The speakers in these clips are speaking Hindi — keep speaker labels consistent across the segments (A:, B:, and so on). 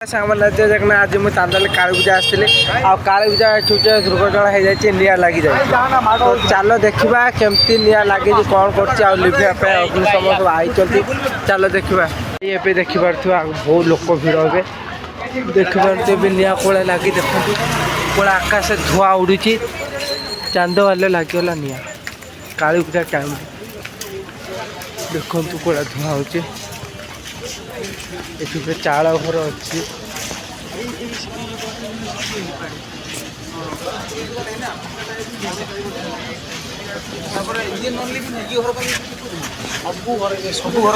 A: सामान देखना आज मुझे चांदाली काली पूजा आसती काली पूजा दुर्घटना हो जाए निआ लगी जाए तो चलो देखा केमती निआ लगी कौन कर लिभापे अग्निशम सब आई चलो देखा ये देखिपे बहुत लोक भिड़ हे देखिपे निआ कोड़ा लगी देखते कोड़ा आकाश धुआ उड़ी चांद वाले लगिगला निआ काली पूजा टाइम देखु कोड़ा धुआ हो चाल घर अच्छी
B: सब घर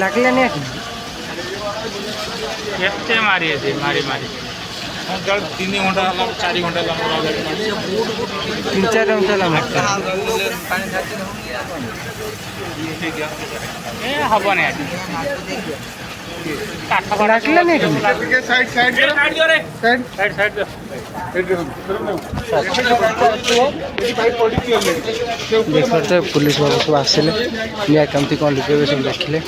A: लगलानी
C: केते मारी मारी मारी 3 घंटा 4 घंटा
A: 3-4 घंटा
C: हबनी
A: लगलानी देखते पुलिस बाबू सब आसिले निआ कमती कौन लिखे सब देखिले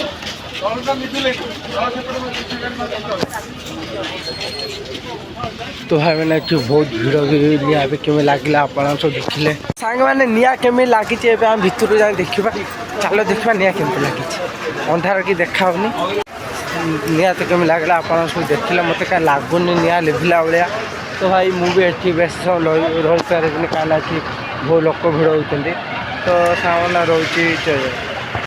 A: तो भाई मैंने बहुत भीड़ निआ केमी लगे आप सब देखिले सांग मैंने निआ केमी लगी आम भितर जा देखा चलो देखा निआ केमी लगी अंधार कि देखाऊनी निआ तो केमी लगे आप सब देखिले मत क्या लगुनि निआ लिभिला भाया तो भाई मुझे ये बेस रही पारे कहीं बहुत लोक भिड़ होती तो सामान रोचे